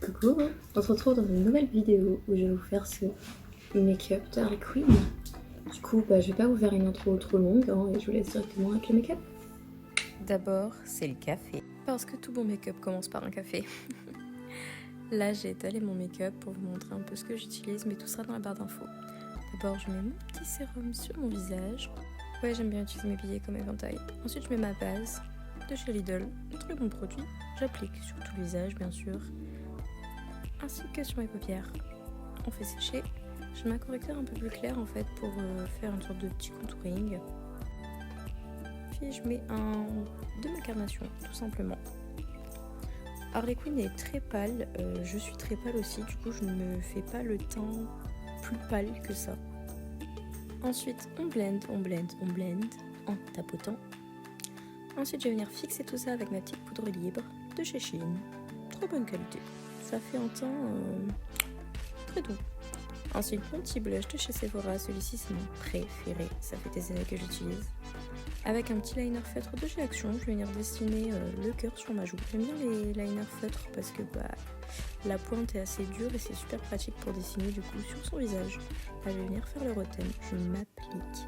Coucou, on se retrouve dans une nouvelle vidéo où je vais vous faire ce make-up de Harley Quinn. Du coup, je vais pas vous faire une intro trop longue et je vous laisse directement avec le make-up. D'abord, c'est le café. Parce que tout bon make-up commence par un café. Là, j'ai étalé mon make-up pour vous montrer un peu ce que j'utilise, mais tout sera dans la barre d'infos. D'abord, je mets mon petit sérum sur mon visage. Ouais, j'aime bien utiliser mes billets comme éventail. Ensuite, je mets ma base de chez Lidl, un très bon produit. J'applique sur tout le visage, bien sûr, ainsi que sur mes paupières. On fait sécher. Je mets un correcteur un peu plus clair en fait pour faire une sorte de petit contouring. Puis je mets un demi-carnation tout simplement. Harley Quinn est très pâle, je suis très pâle aussi, du coup je ne me fais pas le teint plus pâle que ça. Ensuite on blend en tapotant. Ensuite je vais venir fixer tout ça avec ma petite poudre libre de chez Shein. Trop bonne qualité. Ça fait un teint très doux. Ensuite, mon petit blush de chez Sephora, celui-ci c'est mon préféré, ça fait des années que j'utilise. Avec un petit liner feutre de chez Action, je vais venir dessiner le cœur sur ma joue. J'aime bien les liners feutres parce que la pointe est assez dure et c'est super pratique pour dessiner du coup sur son visage. Là, je vais venir faire le rotem, je m'applique.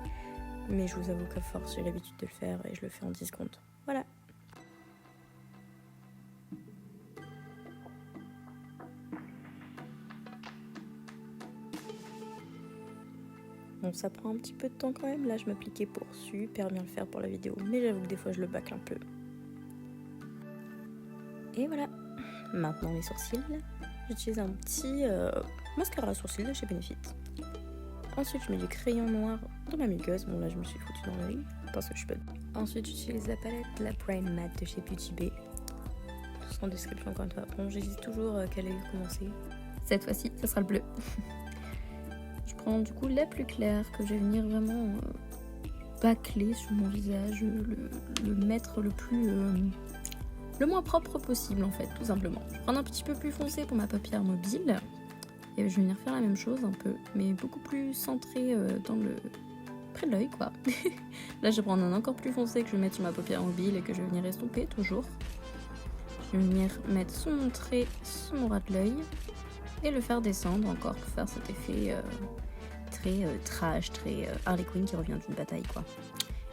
Mais je vous avoue qu'à force, j'ai l'habitude de le faire et je le fais en 10 secondes. Voilà. Bon, ça prend un petit peu de temps quand même. Là, je m'appliquais pour super bien le faire pour la vidéo. Mais j'avoue que des fois, je le bâcle un peu. Et voilà. Maintenant, les sourcils. J'utilise un petit mascara à sourcils de chez Benefit. Ensuite, je mets du crayon noir dans ma muqueuse. Bon, là, je me suis foutue dans l'œil parce que je suis bonne. Ensuite, j'utilise la palette La Prime Matte de chez Beauty Bay. Tout sera en description encore une fois. Bon, j'hésite toujours quelle œil commencer. Cette fois-ci, ça sera le bleu. Je prends du coup la plus claire que je vais venir vraiment bâcler sur mon visage, le mettre le moins propre possible en fait, tout simplement. Je prends un petit peu plus foncé pour ma paupière mobile et je vais venir faire la même chose un peu, mais beaucoup plus centré près de l'œil quoi. Là je vais prendre un encore plus foncé que je vais mettre sur ma paupière mobile et que je vais venir estomper toujours. Je vais venir mettre sur mon trait, sur mon ras de l'œil et le faire descendre encore pour faire cet effet très trash, très Harley Quinn qui revient d'une bataille quoi.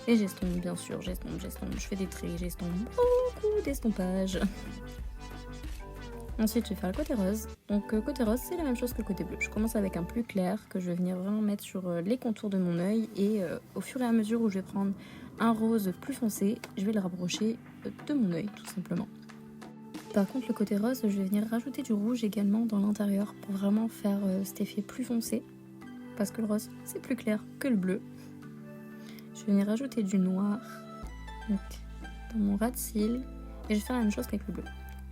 Et j'estompe bien sûr, j'estompe, je fais des traits, j'estompe beaucoup d'estompage. Ensuite je vais faire le côté rose. Donc côté rose c'est la même chose que le côté bleu. Je commence avec un plus clair que je vais venir vraiment mettre sur les contours de mon œil et au fur et à mesure où je vais prendre un rose plus foncé, je vais le rapprocher de mon œil tout simplement. Par contre le côté rose, je vais venir rajouter du rouge également dans l'intérieur pour vraiment faire cet effet plus foncé. Parce que le rose c'est plus clair que le bleu. Je vais venir rajouter du noir donc, dans mon ras de cils et je vais faire la même chose qu'avec le bleu.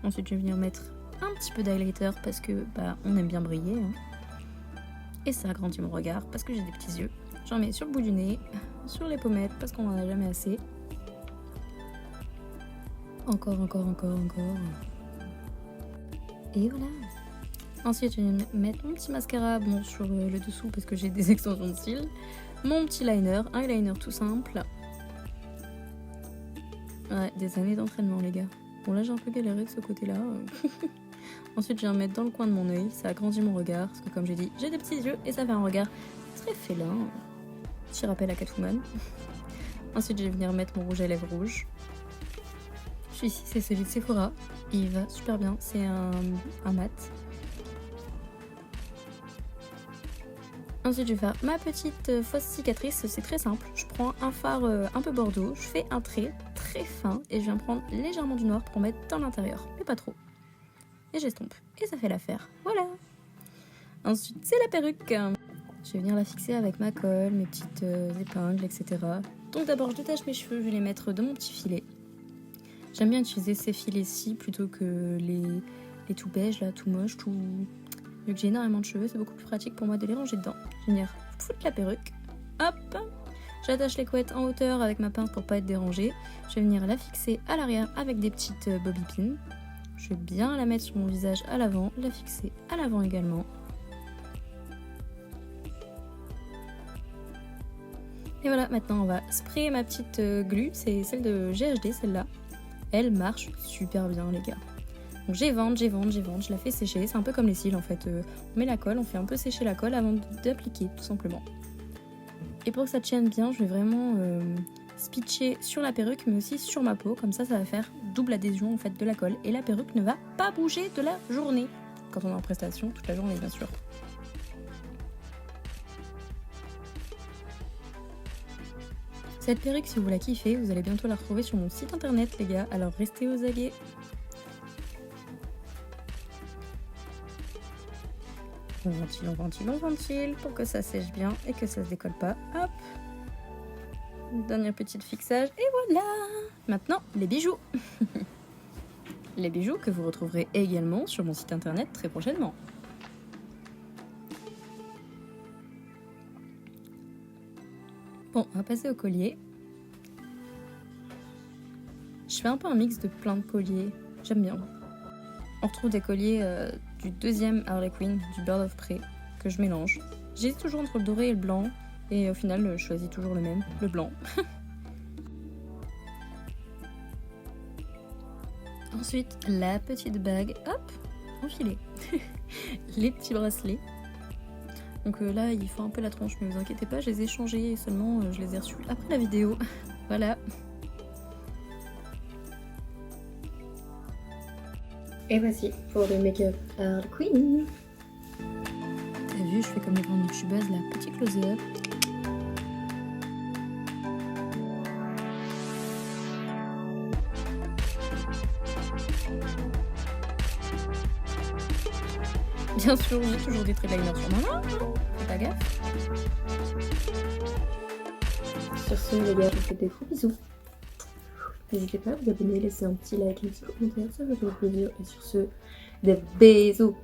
Ensuite je vais venir mettre un petit peu d'highlighter parce que on aime bien briller hein. Et ça agrandit mon regard parce que j'ai des petits yeux. J'en mets sur le bout du nez, sur les pommettes parce qu'on en a jamais assez. Encore. Et voilà. Ensuite, je vais mettre mon petit mascara sur le dessous parce que j'ai des extensions de cils. Mon petit liner, un eyeliner tout simple. Ouais, des années d'entraînement les gars. Bon là j'ai un peu galéré de ce côté-là. Ensuite je vais en mettre dans le coin de mon œil, ça agrandit mon regard. Parce que comme j'ai dit, j'ai des petits yeux et ça fait un regard très félin. Petit rappel à Catwoman. Ensuite je vais venir mettre mon rouge à lèvres rouge. Celui-ci c'est celui de Sephora. Il va super bien, c'est un mat. Ensuite je vais faire ma petite fausse cicatrice, c'est très simple. Je prends un fard un peu bordeaux, je fais un trait très fin et je viens prendre légèrement du noir pour mettre dans l'intérieur, mais pas trop. Et j'estompe, et ça fait l'affaire, voilà. Ensuite c'est la perruque. Je vais venir la fixer avec ma colle, mes petites épingles, etc. Donc d'abord je détache mes cheveux, je vais les mettre dans mon petit filet. J'aime bien utiliser ces filets-ci plutôt que les tout beige, là, tout moche, tout... Vu que j'ai énormément de cheveux, c'est beaucoup plus pratique pour moi de les ranger dedans. Je vais venir foutre la perruque. Hop! J'attache les couettes en hauteur avec ma pince pour pas être dérangée. Je vais venir la fixer à l'arrière avec des petites bobby pins. Je vais bien la mettre sur mon visage à l'avant, la fixer à l'avant également. Et voilà, maintenant on va sprayer ma petite glue, c'est celle de GHD, celle-là. Elle marche super bien les gars. Donc j'évente, je la fais sécher. C'est un peu comme les cils en fait. On met la colle, on fait un peu sécher la colle avant d'appliquer tout simplement. Et pour que ça tienne bien, je vais vraiment spitcher sur la perruque mais aussi sur ma peau. Comme ça va faire double adhésion en fait de la colle. Et la perruque ne va pas bouger de la journée. Quand on est en prestation, toute la journée bien sûr. Cette perruque, si vous la kiffez, vous allez bientôt la retrouver sur mon site internet les gars. Alors restez aux aguets. On ventile pour que ça sèche bien et que ça se décolle pas. Hop. Dernier petit fixage et voilà. Maintenant, les bijoux. Les bijoux que vous retrouverez également sur mon site internet très prochainement. Bon, on va passer au collier. Je fais un peu un mix de plein de colliers. J'aime bien. On retrouve des colliers du deuxième Harley Quinn, du Bird of Prey, que je mélange. J'hésite toujours entre le doré et le blanc, et au final, je choisis toujours le même, le blanc. Ensuite, la petite bague, hop, enfilée. Les petits bracelets. Donc là, il faut un peu la tronche, mais vous inquiétez pas, je les ai changés, seulement je les ai reçus après la vidéo. Voilà. Et voici pour le make-up Harley Quinn. T'as vu, je fais comme les grandes youtubeuses là, petit close-up. Bien sûr, j'ai toujours des traits de liner sur ma main, fais pas gaffe. Sur ce, les gars, je vous fais des gros bisous. N'hésitez pas à vous abonner, laisser un petit like, un petit commentaire, ça me fait plaisir. Et sur ce, des bisous.